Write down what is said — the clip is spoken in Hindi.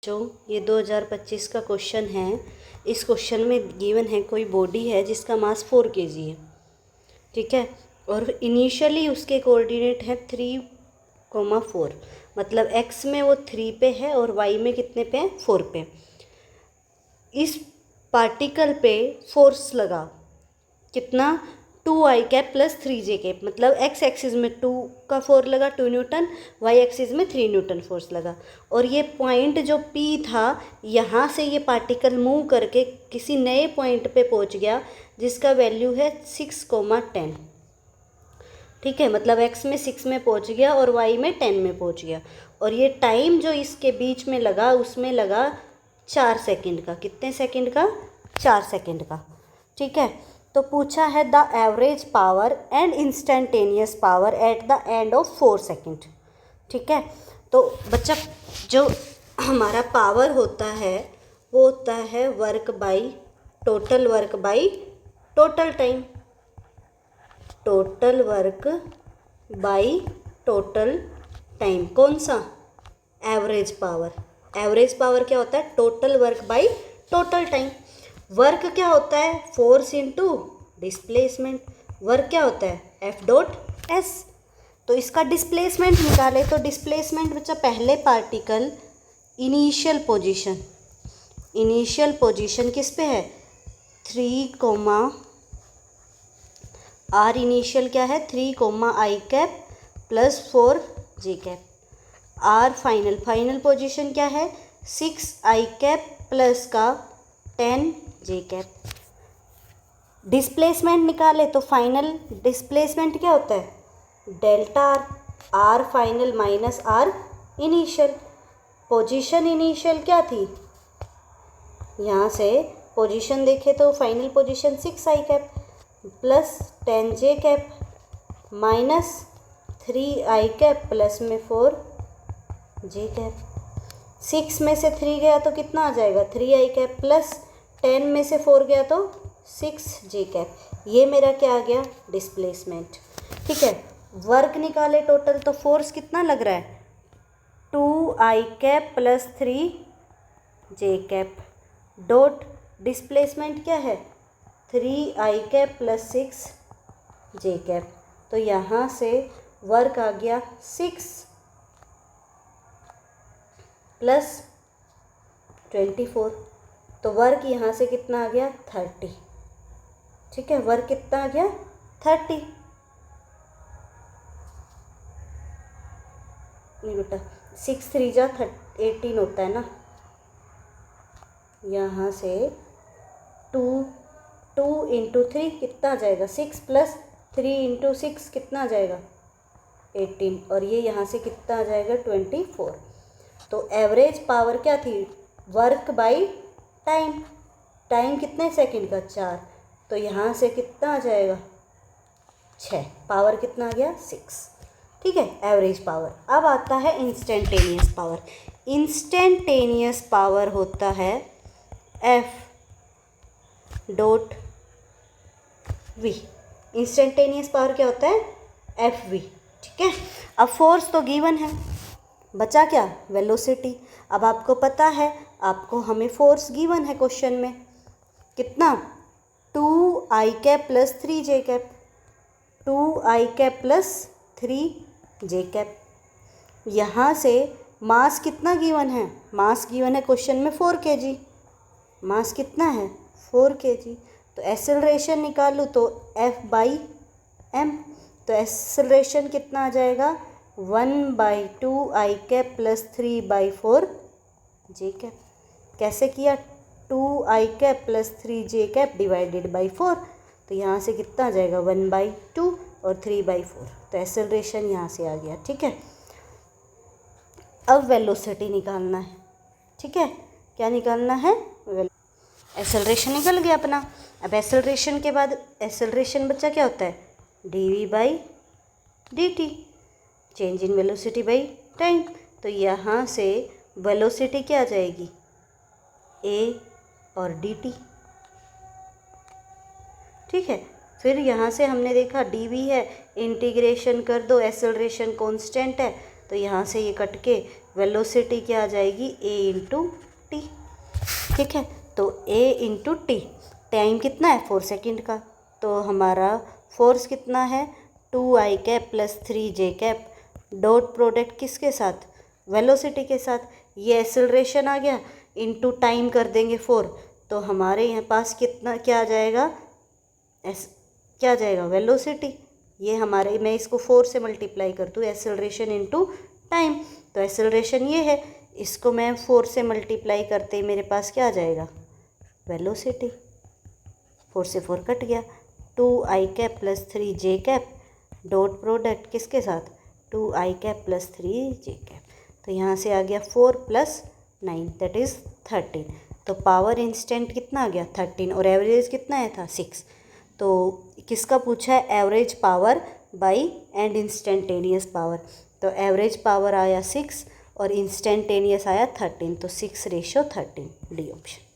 जो ये 2025 का क्वेश्चन है। इस क्वेश्चन में गिवन है कोई बॉडी है जिसका मास 4 kg है, ठीक है, और इनिशियली उसके कोऑर्डिनेट है 3,4, मतलब x में वो 3 पे है और y में कितने पे है, 4 पे। इस पार्टिकल पे फोर्स लगा कितना, 2i cap plus 3j cap, मतलब x एक्सिस में 2 का फोर्स लगा 2 न्यूटन, y एक्सिस में 3 न्यूटन फोर्स लगा। और ये पॉइंट जो P था, यहाँ से ये पार्टिकल मूव करके किसी नए पॉइंट पे पहुँच गया जिसका वैल्यू है 6,10, ठीक है, मतलब x में 6 में पहुँच गया और y में 10 में पहुँच गया। और ये टाइम जो इसके बीच में लगा उसमें लगा 4 सेकंड का। कितने सेकंड का, 4 सेकंड का, ठीक है। तो पूछा है the average power and instantaneous power at the end of 4 second, ठीक है। तो बच्चा जो हमारा पावर होता है वो होता है work by total work by total time, total work by total time. कौन सा, एवरेज पावर। एवरेज पावर क्या होता है, total work by total time. Work क्या होता है, फोर्स इनटू डिस्प्लेसमेंट। वर्क क्या होता है, F.S। तो इसका डिस्प्लेसमेंट निकाले तो डिस्प्लेसमेंट बच्चा पहले पार्टिकल इनिशियल पोजीशन किस पे है, 3, R इनिशियल क्या है 3, i cap plus 4j cap. R final position क्या है 6i कैप प्लस का 10j कैप। डिस्प्लेसमेंट निकाले तो फाइनल डिस्प्लेसमेंट क्या होता है, delta R final minus R initial. Position initial क्या थी, यहाँ से पोजीशन देखे तो final position 6i cap plus 10j cap minus 3i cap plus में 4j कैप। 6 में से 3 गया तो कितना आ जाएगा, 3i कैप प्लस 10 में से 4 गया तो 6j कैप। ये मेरा क्या आ गया, डिस्प्लेसमेंट, ठीक है। वर्क निकाले टोटल तो फोर्स कितना लग रहा है, 2i cap plus 3j cap dot displacement क्या है 3i cap plus 6j cap. तो यहाँ से वर्क आ गया 6 प्लस 24, तो वर्क यहाँ से कितना आ गया 30, ठीक है। वर्क कितना आ गया 30, नहीं बेटा 6 3 जा 18 होता है ना। यहाँ से 2 इंटू 3 कितना आ जाएगा 6 प्लस 3 इंटू 6 कितना आ जाएगा 18, और ये यहाँ से कितना आ जाएगा 24। तो एवरेज पावर क्या थी, वर्क बाई टाइम। टाइम कितने सेकंड का 4, तो यहाँ से कितना आ जाएगा 6, पावर कितना आ गया 6, ठीक है, एवरेज पावर। अब आता है इंस्टेंटेनियस पावर। इंस्टेंटेनियस पावर होता है F.V। इंस्टेंटेनियस पावर क्या होता है, F.V, ठीक है। अब फोर्स तो गिवन है, बचा क्या, वेलोसिटी। अब आपको पता है, आपको हमें फोर्स गिवन है क्वेश्चन में कितना, 2i cap plus 3j cap, 2i cap plus 3j cap. यहाँ से मास कितना गिवन है, मास गिवन है क्वेश्चन में 4 kg, मास कितना है 4 kg। तो एक्सेलरेशन निकालूँ तो F/m, तो एक्सेलरेशन कितना आ जाएगा 1/2i cap plus 3/4j cap. कैसे किया, 2i cap plus 3j cap divided by 4, तो यहाँ से कितना आ जाएगा 1/2 और 3/4, तो एक्सेलरेशन यहाँ से आ गया, ठीक है। अब वेलोसिटी निकालना है, ठीक है, क्या निकालना है, एक्सेलरेशन निकल गया अपना। अब एक्सेलरेशन के बाद एक्सेलरेशन बच्चा क्या होता है, dv/dt, change in velocity by time. तो यहाँ से वेलोसिटी क्या आ जाएगी, a और dt, ठीक है। फिर यहाँ से हमने देखा dv है, इंटीग्रेशन कर दो, एक्सेलरेशन कांस्टेंट है तो यहाँ से ये कट के वेलोसिटी क्या आ जाएगी, a इंटू टी। ठीक है, तो a इंटू टी, टाइम कितना है 4 सेकेंड का, तो हमारा फोर्स कितना है 2i cap plus 3j cap, dot product किसके साथ, वेलोसिटी के साथ, ये एक्सेलरेशन आ गया, इनटू टाइम कर देंगे 4, तो हमारे यहाँ पास कितना क्या आ जाएगा, क्या आ जाएगा वेलोसिटी। ये हमारे, मैं इसको 4 से मल्टीप्लाई कर दूँ, एक्सेलरेशन इनटू टाइम, तो एक्सेलरेशन ये है, इसको मैं 4 से मल्टीप्लाई करते ही मेरे पास क्या आ जाएगा, वेलोसिटी। 4 से 4 कट गया, 2i cap plus 3j cap, dot product किसके साथ, 2i cap plus 3j cap, तो यहाँ से आ गया 4 प्लस 9 दैट इज़ 13, तो पावर इंस्टेंट कितना आ गया 13, और एवरेज कितना आया था 6। तो किसका पूछा है, average power by and instantaneous power, तो एवरेज पावर आया 6 और इंस्टेंटेनियस आया 13, तो 6:13, डी ऑप्शन।